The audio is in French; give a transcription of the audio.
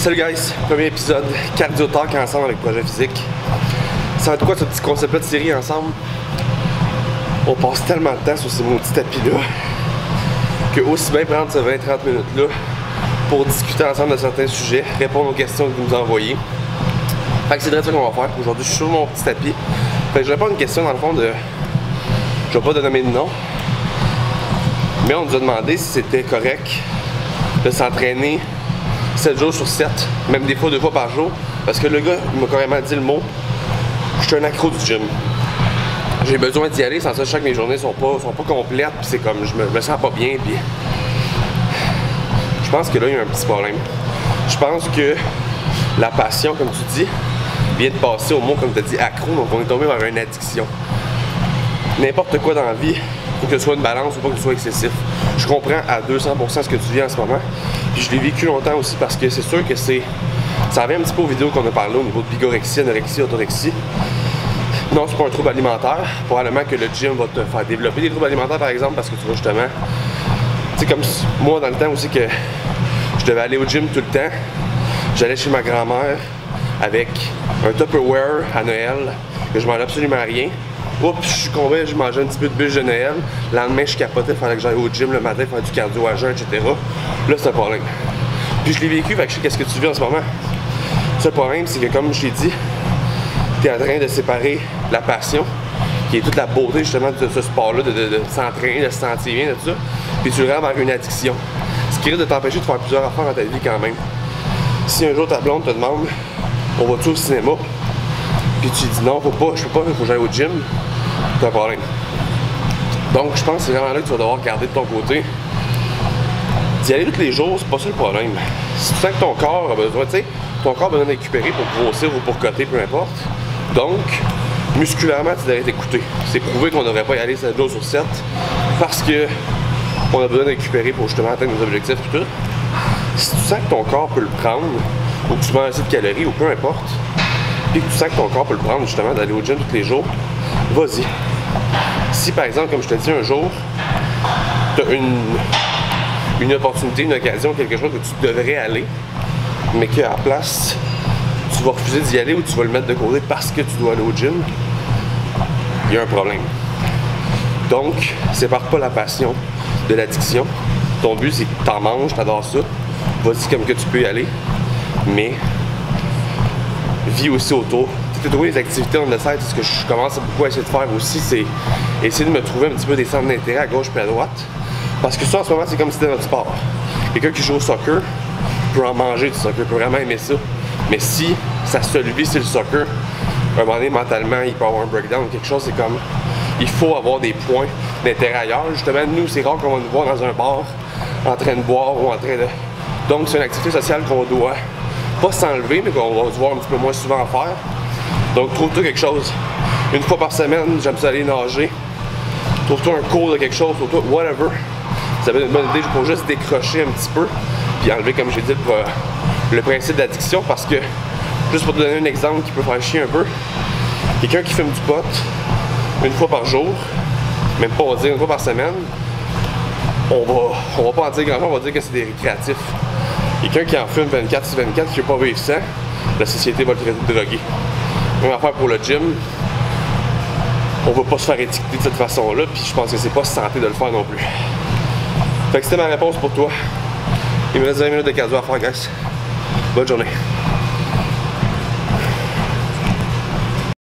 Salut guys, premier épisode Cardio Talk ensemble avec Projet Physique. Ça va être quoi ce petit concept-là de série ensemble? On passe tellement de temps sur ces maudits tapis-là que aussi bien prendre ces 20-30 minutes-là pour discuter ensemble de certains sujets, répondre aux questions que vous nous envoyez. Fait que c'est direct ça qu'on va faire. Aujourd'hui, je suis sur mon petit tapis. Fait que je réponds à une question dans le fond de... Je vais pas te nommer de nom, mais on nous a demandé si c'était correct de s'entraîner 7 jours sur 7, même des fois 2 fois par jour, parce que le gars il m'a carrément dit le mot, je suis un accro du gym. J'ai besoin d'y aller, sans ça je sens que mes journées sont pas complètes, puis c'est comme je me sens pas bien, puis je pense que là il y a un petit problème. Je pense que la passion, comme tu dis, vient de passer au mot, comme tu as dit, accro, donc on est tombé vers une addiction. N'importe quoi dans la vie, faut que ce soit une balance ou pas que ce soit excessif. Je comprends à 200% ce que tu vis en ce moment. Puis je l'ai vécu longtemps aussi parce que c'est sûr que ça revient un petit peu aux vidéos qu'on a parlé au niveau de bigorexie, anorexie, orthorexie. Non, c'est pas un trouble alimentaire. Probablement que le gym va te faire développer des troubles alimentaires par exemple parce que tu vas justement... Tu sais, comme moi dans le temps aussi que je devais aller au gym tout le temps. J'allais chez ma grand-mère avec un Tupperware à Noël que je mangeais absolument rien. Oups, je succombais, je mangeais un petit peu de bûche de Noël. Le lendemain, je capotais, il fallait que j'aille au gym le matin, faire du cardio à jeun, etc. Là, c'est un problème. Puis je l'ai vécu, fait que je sais qu'est-ce que tu vis en ce moment. Le seul problème, c'est que comme je t'ai dit, tu es en train de séparer la passion, qui est toute la beauté justement de ce sport-là, de s'entraîner, de se sentir bien, de tout ça, puis tu le rends vers une addiction. Ce qui risque de t'empêcher de faire plusieurs affaires dans ta vie quand même. Si un jour ta blonde te demande, on va-tu au cinéma? Puis tu dis non, faut pas, je peux pas, il faut que j'aille au gym, t'as un problème. Donc je pense que c'est vraiment là que tu vas devoir regarder de ton côté. D'y aller tous les jours, c'est pas ça le problème. Si tu sens que ton corps a besoin, tu sais, ton corps a besoin de récupérer pour grossir ou pour coter, peu importe. Donc, musculairement, tu devrais t'écouter. C'est prouvé qu'on ne devrait pas y aller 7 jours sur 7 parce que on a besoin de récupérer pour justement atteindre nos objectifs et tout. Si tu sens que ton corps peut le prendre, ou que tu manges assez de calories, ou peu importe, puis que tu sens que ton corps peut le prendre justement d'aller au gym tous les jours, vas-y. Si par exemple, comme je te dis un jour, tu as une opportunité, une occasion, quelque chose que tu devrais aller, mais qu'à la place, tu vas refuser d'y aller ou tu vas le mettre de côté parce que tu dois aller au gym, il y a un problème. Donc, sépare pas la passion de l'addiction. Ton but, c'est que tu en manges, tu adores ça. Vas-y comme que tu peux y aller, mais vis aussi autour. Tu trouver des activités on the side, ce que je commence beaucoup à essayer de faire aussi, c'est essayer de me trouver un petit peu des centres d'intérêt à gauche et à droite. Parce que ça, en ce moment, c'est comme si c'était notre sport. Quelqu'un qui joue au soccer peut en manger du soccer, peut vraiment aimer ça. Mais si sa seule vie, c'est le soccer, à un moment donné, mentalement, il peut avoir un breakdown ou quelque chose, c'est comme... Il faut avoir des points d'intérêt ailleurs. Justement, nous, c'est rare qu'on va nous voir dans un bar en train de boire ou en train de... Donc, c'est une activité sociale qu'on doit pas s'enlever, mais qu'on va se voir un petit peu moins souvent faire. Donc, trouve-toi quelque chose. Une fois par semaine, j'aime ça aller nager. Trouve-toi un cours de quelque chose, trouve-toi whatever. Ça va être une bonne idée pour juste décrocher un petit peu, puis enlever, comme j'ai dit, le principe d'addiction, parce que, juste pour te donner un exemple qui peut faire chier un peu, quelqu'un qui fume du pot une fois par jour, même pas on va dire une fois par semaine, on va pas en dire grand-chose, on va dire que c'est des récréatifs. Quelqu'un qui en fume 24/24, qui veut pas vivre sans, la société va le traiter de drogué. Même affaire pour le gym, on va pas se faire étiqueter de cette façon-là, puis je pense que c'est pas santé de le faire non plus. Fait que c'était ma réponse pour toi. Il me reste 20 minutes de cardio à faire, guys. Bonne journée.